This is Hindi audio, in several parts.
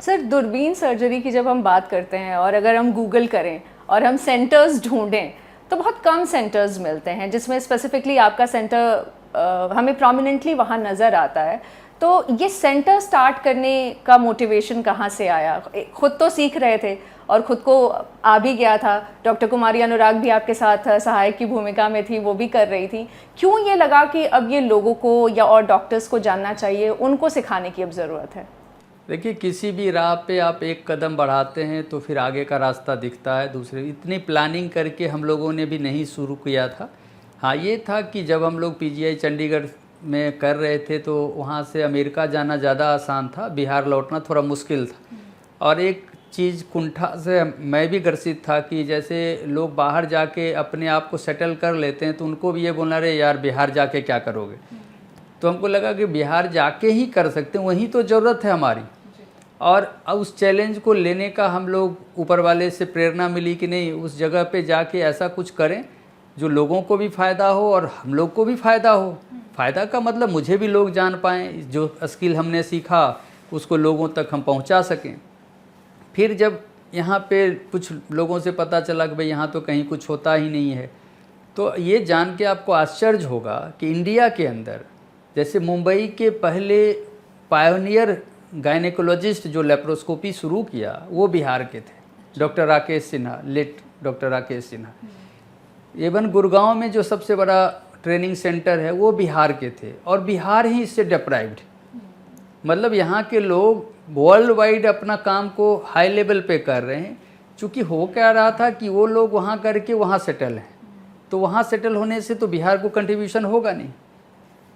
सर, दूरबीन सर्जरी की जब हम बात करते हैं और अगर हम गूगल करें और हम सेंटर्स ढूंढें तो बहुत कम सेंटर्स मिलते हैं जिसमें स्पेसिफिकली आपका सेंटर हमें प्रोमिनेंटली वहाँ नज़र आता है। तो ये सेंटर स्टार्ट करने का मोटिवेशन कहाँ से आया? खुद तो सीख रहे थे और खुद को आ भी गया था, डॉक्टर कुमारी अनुराग भी आपके साथ सहायक की भूमिका में थी, वो भी कर रही थी। क्यों ये लगा कि अब ये लोगों को या और डॉक्टर्स को जानना चाहिए, उनको सिखाने की अब ज़रूरत है? देखिए, किसी भी राह पे आप एक कदम बढ़ाते हैं तो फिर आगे का रास्ता दिखता है। दूसरे इतनी प्लानिंग करके हम लोगों ने भी नहीं शुरू किया था। हाँ, ये था कि जब हम लोग पीजीआई चंडीगढ़ में कर रहे थे तो वहाँ से अमेरिका जाना ज़्यादा आसान था, बिहार लौटना थोड़ा मुश्किल था। और एक चीज़ कुंठा से मैं भी ग्रसित था कि जैसे लोग बाहर जाके अपने आप को सेटल कर लेते हैं तो उनको भी ये बोलना, रहे यार बिहार जाके क्या करोगे। तो हमको लगा कि बिहार जाके ही कर सकते हैं, वहीं तो ज़रूरत है हमारी। और उस चैलेंज को लेने का हम लोग ऊपर वाले से प्रेरणा मिली कि नहीं, उस जगह पे जाके ऐसा कुछ करें जो लोगों को भी फ़ायदा हो और हम लोग को भी फ़ायदा हो। फ़ायदा का मतलब मुझे भी लोग जान पाएँ, जो स्किल हमने सीखा उसको लोगों तक हम पहुंचा सकें। फिर जब यहाँ पे कुछ लोगों से पता चला कि भाई यहाँ तो कहीं कुछ होता ही नहीं है, तो ये जान के आपको आश्चर्य होगा कि इंडिया के अंदर जैसे मुंबई के पहले पायोनियर गायनेकोलॉजिस्ट जो लेप्रोस्कोपी शुरू किया वो बिहार के थे, doctor Rakesh Sinha, late doctor Rakesh Sinha. Even Gurgaon में जो सबसे बड़ा ट्रेनिंग सेंटर है वो बिहार के थे, और बिहार ही इससे डिप्राइव्ड। मतलब यहाँ के लोग वर्ल्ड वाइड अपना काम को हाई लेवल पे कर रहे हैं। चूँकि हो क्या रहा था कि वो लोग वहाँ करके वहाँ सेटल हैं, तो वहाँ सेटल होने से तो बिहार को कंट्रीब्यूशन होगा नहीं।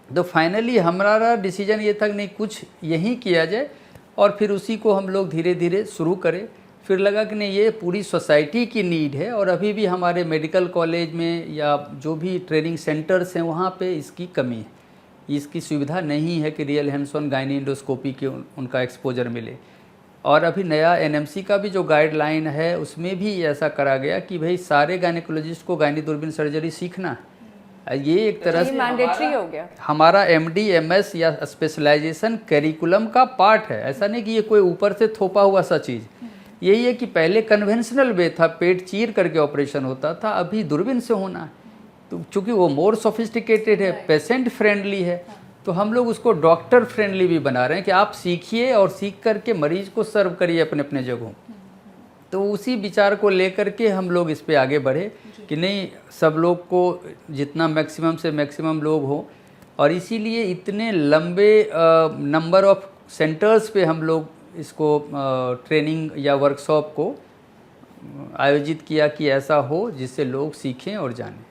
तो फाइनली हमारा डिसीजन ये था कि नहीं, कुछ यहीं किया जाए, और फिर उसी को हम लोग धीरे धीरे शुरू करें। फिर लगा कि नहीं, ये पूरी सोसाइटी की नीड है, और अभी भी हमारे मेडिकल कॉलेज में या जो भी ट्रेनिंग सेंटर्स हैं वहाँ पे इसकी कमी है, इसकी सुविधा नहीं है कि real hands on gynae endoscopy के उनका एक्सपोजर मिले। और अभी नया एनएमसी का भी जो गाइडलाइन है उसमें भी ऐसा करा गया कि भाई सारे गायनेकोलॉजिस्ट को गायनी दूरबीन सर्जरी सीखना है। ये एक तरह से मैंडेटरी हो गया, हमारा एमडी एमएस या स्पेशलाइजेशन करिकुलम का पार्ट है। ऐसा नहीं कि ये कोई ऊपर से थोपा हुआ सा चीज़। यही है कि पहले कन्वेंशनल वे था, पेट चीर करके ऑपरेशन होता था, अभी दूरबीन से होना है। तो चूँकि वो मोर सोफिस्टिकेटेड है, पेशेंट फ्रेंडली है, तो हम लोग उसको डॉक्टर फ्रेंडली भी बना रहे हैं कि आप सीखिए और सीख करके मरीज को सर्व करिए अपने अपने जगहों। तो उसी विचार को लेकर के हम लोग इस पे आगे बढ़े कि नहीं, सब लोग को जितना मैक्सिमम से मैक्सिमम लोग हो। और इसीलिए इतने लंबे नंबर ऑफ सेंटर्स पे हम लोग इसको ट्रेनिंग या वर्कशॉप को आयोजित किया कि ऐसा हो जिससे लोग सीखें और जानें।